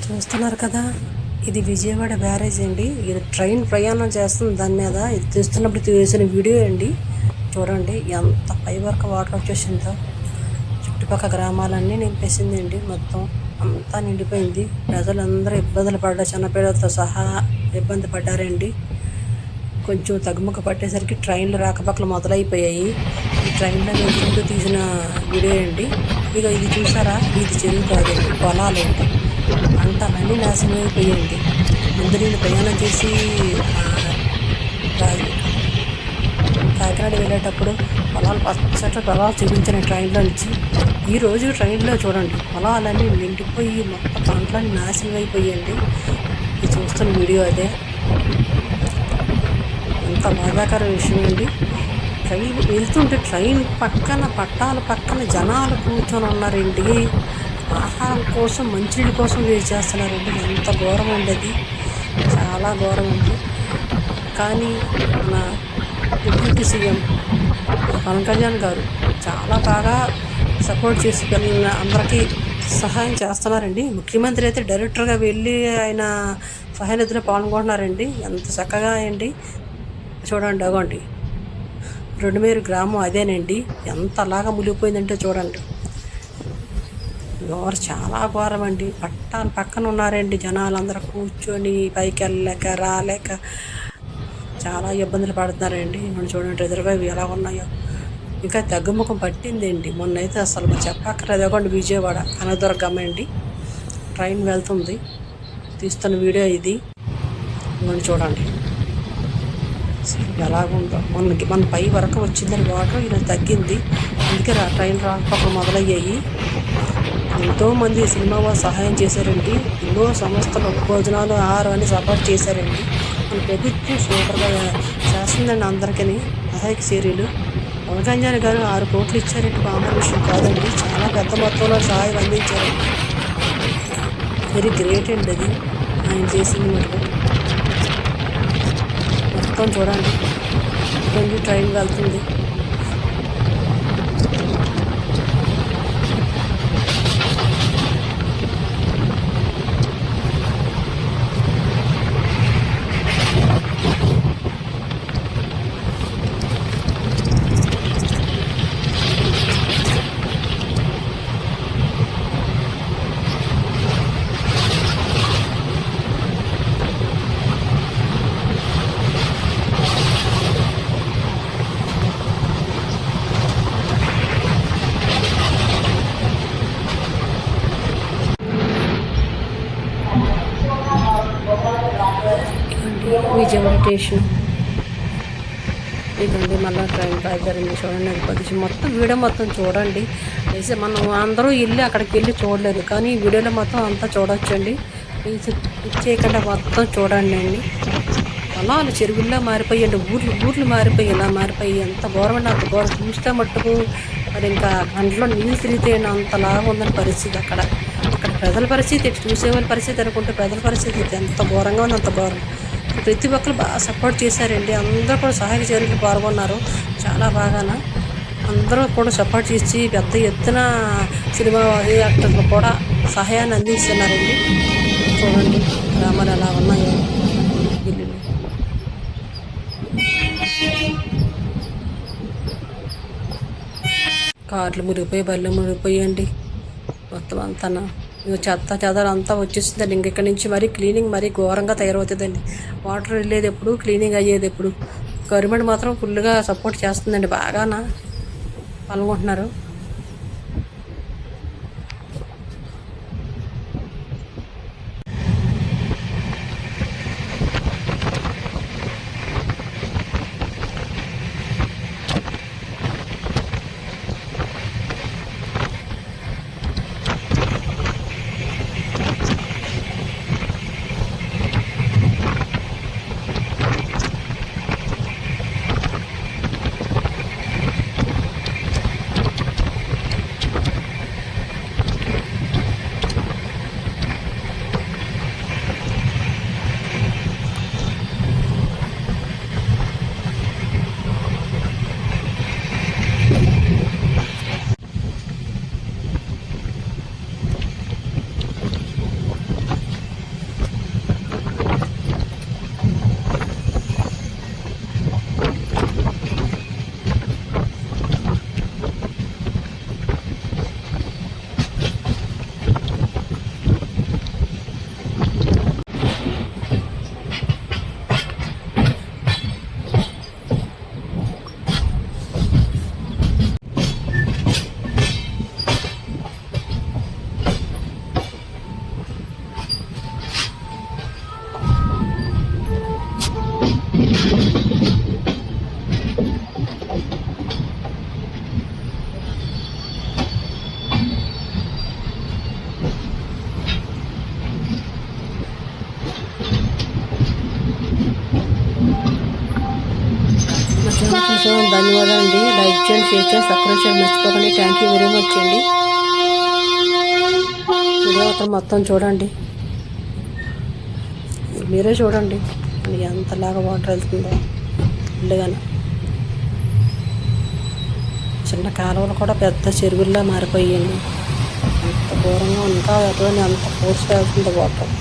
చూస్తున్నారు కదా, ఇది విజయవాడ బ్యారేజ్ అండి. ఇది ట్రైన్ ప్రయాణం చేస్తుంది దాని మీద. ఇది తీస్తున్నప్పుడు తీసిన వీడియో అండి. చూడండి ఎంత పై వరకు వాటర్ వచ్చేసిందో. చుట్టుపక్కల గ్రామాలన్నీ నింపేసిందండి. మొత్తం అంతా నిండిపోయింది. ప్రజలందరూ ఇబ్బందులు పడ్డారు, చిన్నపిల్లలతో సహా ఇబ్బంది పడ్డారండి. కొంచెం తగ్గుముఖ పట్టేసరికి ట్రైన్లు రాకపోకలు మొదలైపోయాయి. ఈ ట్రైన్లో వెళ్తుంటూ తీసిన వీడియో అండి. ఇక ఇది చూసారా, ఇది చెరువు కాదండి, పొలాలేంటి. పంటలన్నీ నాశనం అయిపోయాయండి. ముందు నేను ప్రయాణం చేసి కాకినాడ వెళ్ళేటప్పుడు పొలాలు పచ్చటి పొలాలు చూపించిన ట్రైన్లో నుంచి. ఈరోజు ట్రైన్లో చూడండి పొలాలన్నీ నిండిపోయి మొత్తం పంటలన్నీ నాశనం అయిపోయాయండి. ఇది చూస్తున్న వీడియో అదే. ఎంత బాధాకర విషయం అండి. ట్రైన్ వెళ్తుంటే ట్రైన్ పక్కన పట్టాల పక్కన జనాలు కూర్చొని ఉన్నారండి. ఆహారం కోసం, మంచినీళ్ళ కోసం వేస్ట్ చేస్తున్నారండి. ఎంత ఘోరం అండి అది, చాలా ఘోరం అండి. కానీ మన డిప్యూటీ సీఎం పవన్ కళ్యాణ్ గారు చాలా బాగా సపోర్ట్ చేసి అందరికీ సహాయం చేస్తున్నారండి. ముఖ్యమంత్రి అయితే డైరెక్టర్గా వెళ్ళి ఆయన సహాయ నిధిలో పాల్గొంటున్నారండి. ఎంత చక్కగా అండి. చూడండి అగోండి, రెండుమేరు గ్రామం అదేనండి. ఎంతలాగా మునిగిపోయిందంటే చూడండి. ఘోరం, చాలా ఘోరం అండి. పట్టాలు పక్కన ఉన్నారండి జనాలు. అందరూ కూర్చొని పైకి వెళ్ళలేక రాలేక చాలా ఇబ్బందులు పడుతున్నారండి. మనం చూడండి ఎదురుగా ఎలా ఉన్నాయో. ఇంకా తగ్గుముఖం పట్టిందండి. మొన్నైతే అసలు చెప్పక్కర్లేదు. అవ్వండి విజయవాడ కనకదుర్గమ్మ అండి. ట్రైన్ వెళ్తుంది, తీస్తున్న వీడియో ఇది. మనం చూడండి ఎలాగుందో. మన పై వరకు వచ్చిందని వాటర్, ఇలా తగ్గింది. అందుకే ట్రైన్ రాకపోకలు మొదలయ్యాయి. ఎంతోమంది సినిమా వాళ్ళు సహాయం చేశారండి. ఎన్నో సంస్థలు భోజనాలు, ఆహారం అని సపోర్ట్ చేశారండి. మన ప్రభుత్వం సూపర్గా చేస్తుందండి అందరికీ సహాయక చర్యలు. పవన్ కళ్యాణ్ గారు 6 కోట్లు ఇచ్చారంటే మామూలు విషయం కాదండి. చాలా పెద్ద మొత్తంలో సహాయం అందించారు. వెరీ గ్రేట్ అండి అది ఆయన చేసింది. మటుకు మొత్తం చూడండి, ట్రైన్ వెళ్తుంది. విజయవాడ స్టేషన్ ఇదండి. మళ్ళీ ట్రైన్ బయలుదేరింది. చూడండి అది పొజిషన్ మొత్తం వీడియో మొత్తం చూడండి. అయితే మనం అందరూ వెళ్ళి అక్కడికి వెళ్ళి చూడలేదు, కానీ ఈ వీడియోలో మొత్తం అంతా చూడొచ్చండి. చేయకుండా మొత్తం చూడండి అండి. పొలాలు చెరువుల్లో మారిపోయాయండి. ఊర్లు మారిపోయి ఇలా మారిపోయి ఎంత ఘోరం అండి. అంత ఘోరం చూస్తే మట్టుకు మరి ఇంకా గంటలో నీళ్ళు తిరిగితే అంతలాగా ఉందని పరిస్థితి. అక్కడ ప్రజల పరిస్థితి, చూసేవాళ్ళ పరిస్థితి అనుకుంటే ప్రజల పరిస్థితి ఎంత ఘోరంగా ఉంది, అంత ఘోరం. ప్రతి ఒక్కరు బాగా సపోర్ట్ చేశారండి. అందరూ కూడా సహాయక చర్యలు పాల్గొన్నారు చాలా బాగాన. అందరూ కూడా సపోర్ట్ చేసి పెద్ద ఎత్తున సినిమా యాక్టర్లు కూడా సహాయాన్ని అందిస్తున్నారండి. చూడండి గ్రామాలు ఎలా ఉన్నాయో. ఇల్లు కార్లు మురిగిపోయి, బళ్ళు మురిగిపోయండి. మొత్తం అంతా చెత్త చెదారు అంతా వచ్చేసిందండి. ఇంకెక్కడి నుంచి మరీ క్లీనింగ్ మరీ ఘోరంగా తయారవుతుందండి. వాటర్ వెళ్ళేది ఎప్పుడు, క్లీనింగ్ అయ్యేది ఎప్పుడు. గవర్నమెంట్ మాత్రం ఫుల్గా సపోర్ట్ చేస్తుందండి. బాగా పాల్గొంటున్నారు. ధన్యవాదాలు అండి. లైక్ చేయండి, షేర్ చేయండి, సబ్స్క్రైబ్ చేయండి మర్చిపోకండి. థ్యాంక్ యూ వెరీ మచ్ అండి. వీడియో అక్కడ మొత్తం చూడండి, మీరే చూడండి ఎంతలాగా వాటర్ వెళ్తుందో. ఫుల్గానే చిన్న కాలువలు కూడా పెద్ద చెరువుల్లా మారిపోయాయండి. అంత ఘోరంగా, ఇంకా ఎటువంటి అంత ఫోర్స్గా వెళ్తుంది వాటర్.